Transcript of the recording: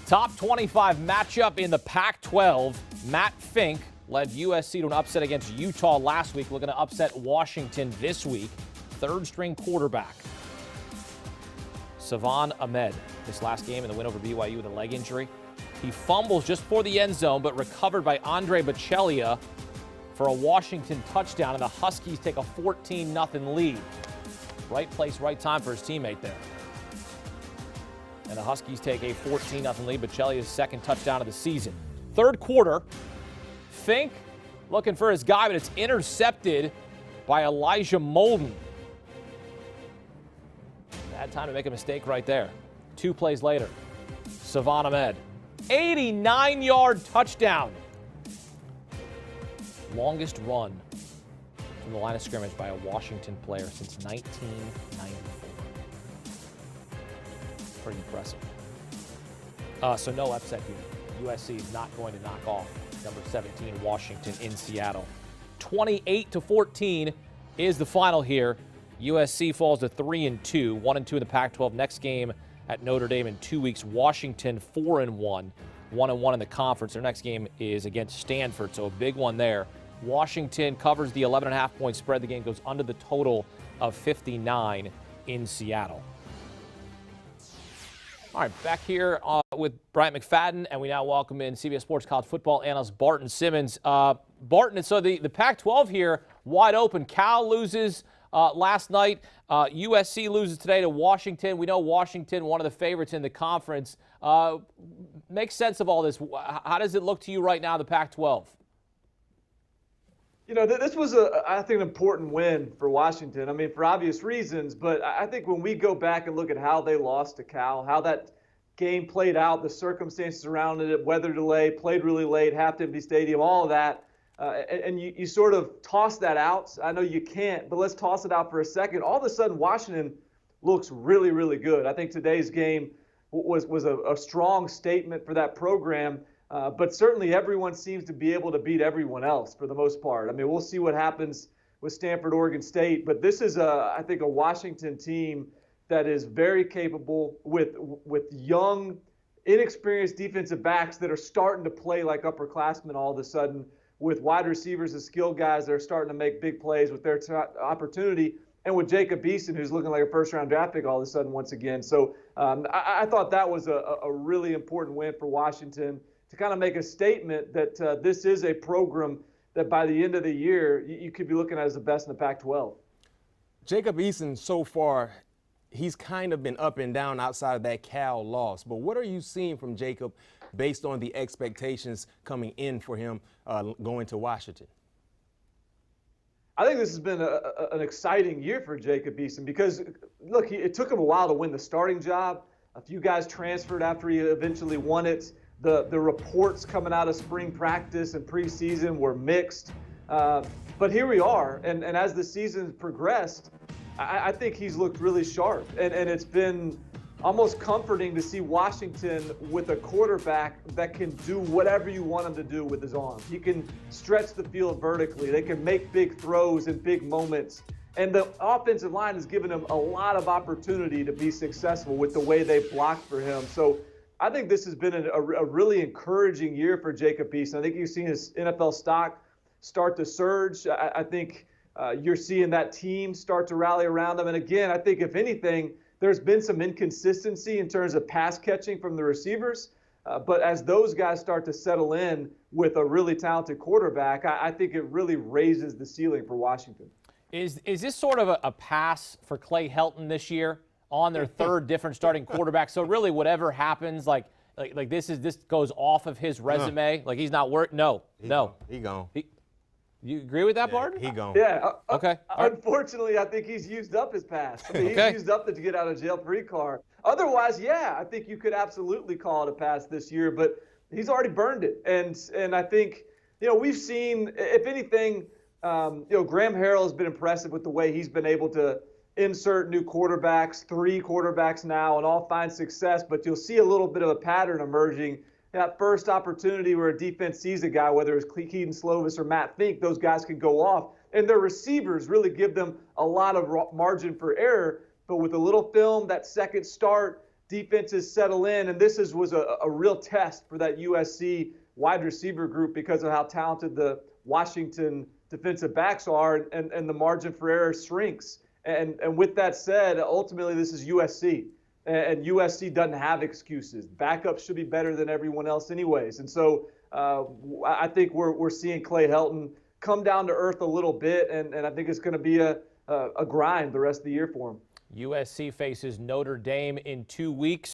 Top 25 matchup in the Pac-12. Matt Fink led USC to an upset against Utah last week, looking to upset Washington this week. Third-string quarterback Salvon Ahmed, this last game in the win over BYU with a leg injury. He fumbles just for the end zone, but recovered by Andre Bocellia for a Washington touchdown, and the Huskies take a 14-0 lead. Right place, right time for his teammate there. And the Huskies take a 14-0 lead, Bocellia's second touchdown of the season. Third quarter, Fink looking for his guy, but it's intercepted by Elijah Molden. Bad time to make a mistake right there. 2 plays later, Salvon Ahmed, 89-yard touchdown. Longest run from the line of scrimmage by a Washington player since 1994. Pretty impressive. So no upset here. USC is not going to knock off number 17 Washington in Seattle. 28-14 is the final here. USC falls to 3-2, 1-2 in the Pac-12. Next game at Notre Dame in 2 weeks. Washington 4-1, 1-1 in the conference. Their next game is against Stanford, so a big one there. Washington covers the 11.5-point spread. The game goes under the total of 59 in Seattle. All right, back here with Bryant McFadden, and we now welcome in CBS Sports college football analyst Barton Simmons. Barton, so the Pac-12 here, wide open. Cal loses last night. USC loses today to Washington. We know Washington, one of the favorites in the conference. Makes sense of all this. How does it look to you right now, the Pac-12? You know, this was, I think, an important win for Washington. I mean, for obvious reasons, but I think when we go back and look at how they lost to Cal, how that game played out, the circumstances around it, weather delay, played really late, half-empty stadium, all of that, and you sort of toss that out. I know you can't, but let's toss it out for a second. All of a sudden, Washington looks really, really good. I think today's game was a strong statement for that program. But certainly everyone seems to be able to beat everyone else for the most part. I mean, we'll see what happens with Stanford, Oregon State. But this is, I think, a Washington team that is very capable with young, inexperienced defensive backs that are starting to play like upperclassmen all of a sudden, with wide receivers and skilled guys that are starting to make big plays with their opportunity, and with Jacob Eason, who's looking like a first-round draft pick all of a sudden once again. So I thought that was a really important win for Washington, to kind of make a statement that this is a program that by the end of the year, you could be looking at as the best in the Pac-12. Jacob Eason, so far, he's kind of been up and down outside of that Cal loss. But what are you seeing from Jacob based on the expectations coming in for him going to Washington? I think this has been an exciting year for Jacob Eason because, look, it took him a while to win the starting job. A few guys transferred after he eventually won it. The reports coming out of spring practice and preseason were mixed. But here we are. And as the season progressed, I think he's looked really sharp. And it's been almost comforting to see Washington with a quarterback that can do whatever you want him to do with his arm. He can stretch the field vertically. They can make big throws in big moments. And the offensive line has given him a lot of opportunity to be successful with the way they blocked for him. So I think this has been a really encouraging year for Jacob Eason. I think you've seen his NFL stock start to surge. I think you're seeing that team start to rally around him. And again, I think if anything, there's been some inconsistency in terms of pass catching from the receivers. But as those guys start to settle in with a really talented quarterback, I think it really raises the ceiling for Washington. Is this sort of a pass for Clay Helton this year on their third different starting quarterback? So really whatever happens, like this goes off of his resume? Like he's not working? No. He gone. You agree with that, Barton? He gone. Yeah. Okay. Unfortunately, I think he's used up his pass. I mean, he's used up the get out of jail free card. Otherwise, yeah, I think you could absolutely call it a pass this year, but he's already burned it. And I think, we've seen, if anything, Graham Harrell has been impressive with the way he's been able to insert new quarterbacks, 3 quarterbacks now, and all find success. But you'll see a little bit of a pattern emerging. That first opportunity where a defense sees a guy, whether it's Keaton Slovis or Matt Fink, those guys can go off. And their receivers really give them a lot of margin for error. But with a little film, that second start, defenses settle in, and this was a real test for that USC wide receiver group because of how talented the Washington defensive backs are, and the margin for error shrinks. And with that said, ultimately this is USC, and USC doesn't have excuses. Backups should be better than everyone else anyways. And so I think we're seeing Clay Helton come down to earth a little bit, and I think it's going to be a grind the rest of the year for him. USC faces Notre Dame in 2 weeks.